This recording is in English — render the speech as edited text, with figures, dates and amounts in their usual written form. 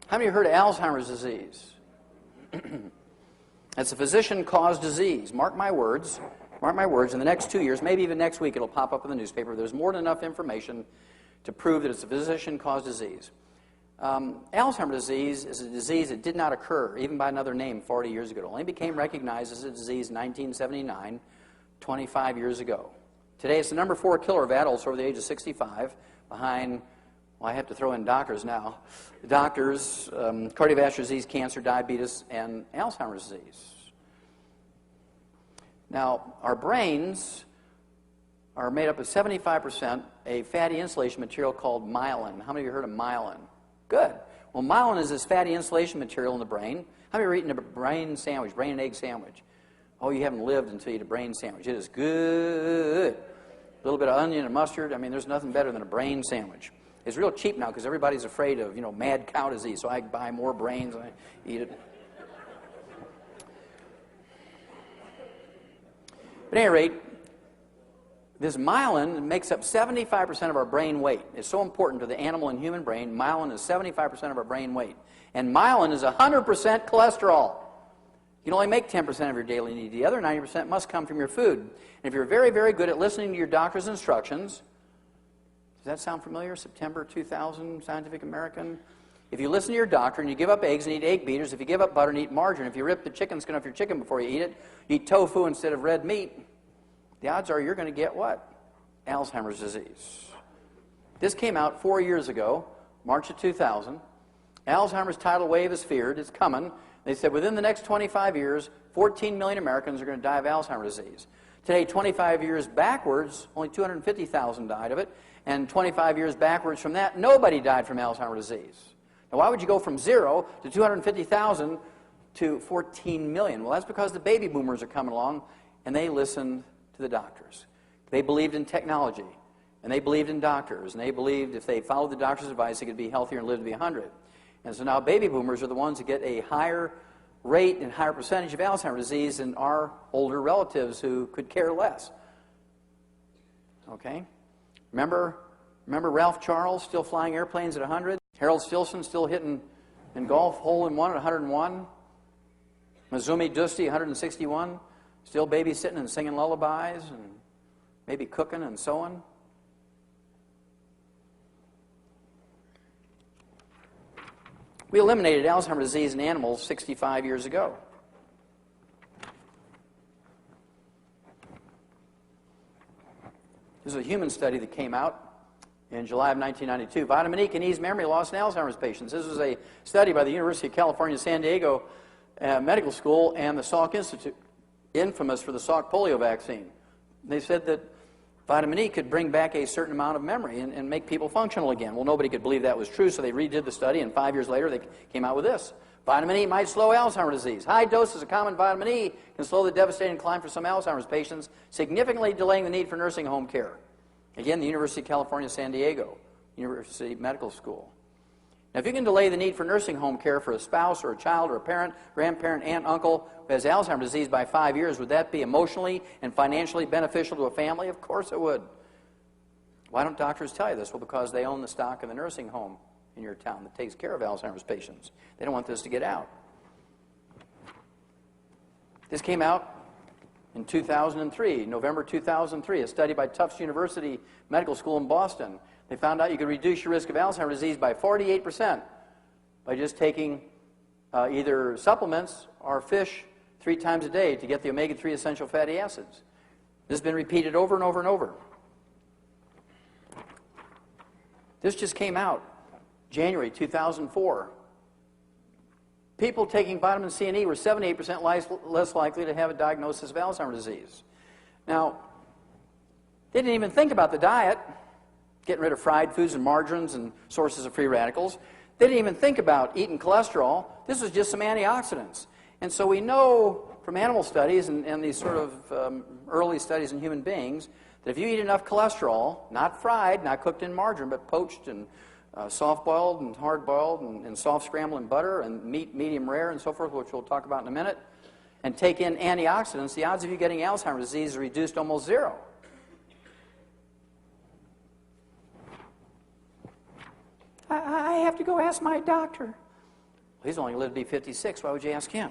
How many of you heard of Alzheimer's disease? It's a physician-caused disease. Mark my words. Mark my words. In the next 2 years, maybe even next week, it'll pop up in the newspaper. There's more than enough information to prove that it's a physician-caused disease. Alzheimer's disease is a disease that did not occur, even by another name, 40 years ago. It only became recognized as a disease in 1979, 25 years ago. Today, it's the number 4 killer of adults over the age of 65, behind, well, I have to throw in doctors now. Doctors, cardiovascular disease, cancer, diabetes, and Alzheimer's disease. Now, our brains are made up of 75% a fatty insulation material called myelin. How many of you heard of myelin? Good. Well, myelin is this fatty insulation material in the brain. How many of you are eating a brain sandwich, brain and egg sandwich? Oh, you haven't lived until you eat a brain sandwich. It is good. A little bit of onion and mustard. I mean, there's nothing better than a brain sandwich. It's real cheap now because everybody's afraid of, mad cow disease, so I buy more brains and I eat it. But at any rate, this myelin makes up 75% of our brain weight. It's so important to the animal and human brain. Myelin is 75% of our brain weight. And myelin is 100% cholesterol. You can only make 10% of your daily need. The other 90% must come from your food. And if you're very, very good at listening to your doctor's instructions, does that sound familiar? September 2000, Scientific American. If you listen to your doctor and you give up eggs and eat egg beaters, if you give up butter and eat margarine, if you rip the chicken skin off your chicken before you eat it, you eat tofu instead of red meat, the odds are you're going to get what? Alzheimer's disease. This came out 4 years ago, March of 2000. Alzheimer's tidal wave is feared. It's coming. They said within the next 25 years, 14 million Americans are going to die of Alzheimer's disease. Today, 25 years backwards, only 250,000 died of it. And 25 years backwards from that, nobody died from Alzheimer's disease. Now, why would you go from 0 to 250,000 to 14 million? Well, that's because the baby boomers are coming along, and they listened to the doctors. They believed in technology, and they believed in doctors, and they believed if they followed the doctor's advice, they could be healthier and live to be 100. And so now baby boomers are the ones that get a higher rate and higher percentage of Alzheimer's disease than our older relatives who could care less. Okay? Remember Ralph Charles still flying airplanes at 100? Harold Stilson still hitting in golf hole-in-one at 101? Mazumi Dusti, 161? Still babysitting and singing lullabies and maybe cooking and sewing? We eliminated Alzheimer's disease in animals 65 years ago. This is a human study that came out in July of 1992. Vitamin E can ease memory loss in Alzheimer's patients. This was a study by the University of California, San Diego Medical School and the Salk Institute, infamous for the Salk polio vaccine. They said that vitamin E could bring back a certain amount of memory and make people functional again. Well, nobody could believe that was true, so they redid the study, and 5 years later they came out with this. Vitamin E might slow Alzheimer's disease. High doses of common vitamin E can slow the devastating decline for some Alzheimer's patients, significantly delaying the need for nursing home care. Again, the University of California, San Diego, University Medical School. Now, if you can delay the need for nursing home care for a spouse or a child or a parent, grandparent, aunt, uncle who has Alzheimer's disease by 5 years, would that be emotionally and financially beneficial to a family? Of course it would. Why don't doctors tell you this? Well, because they own the stock of the nursing home in your town that takes care of Alzheimer's patients. They don't want this to get out. This came out in 2003, November 2003, a study by Tufts University Medical School in Boston. They found out you could reduce your risk of Alzheimer's disease by 48% by just taking either supplements or fish 3 times a day to get the omega-3 essential fatty acids. This has been repeated over and over and over. This just came out January 2004. People taking vitamin C and E were 78% less likely to have a diagnosis of Alzheimer's disease. Now, they didn't even think about the diet, getting rid of fried foods and margarines and sources of free radicals. They didn't even think about eating cholesterol. This was just some antioxidants. And so we know from animal studies and these sort of early studies in human beings that if you eat enough cholesterol, not fried, not cooked in margarine, but poached and soft-boiled and hard-boiled and soft scrambled in butter and meat medium rare and so forth, which we'll talk about in a minute, and take in antioxidants, the odds of you getting Alzheimer's disease are reduced almost 0. I have to go ask my doctor. He's only lived to be 56. Why would you ask him?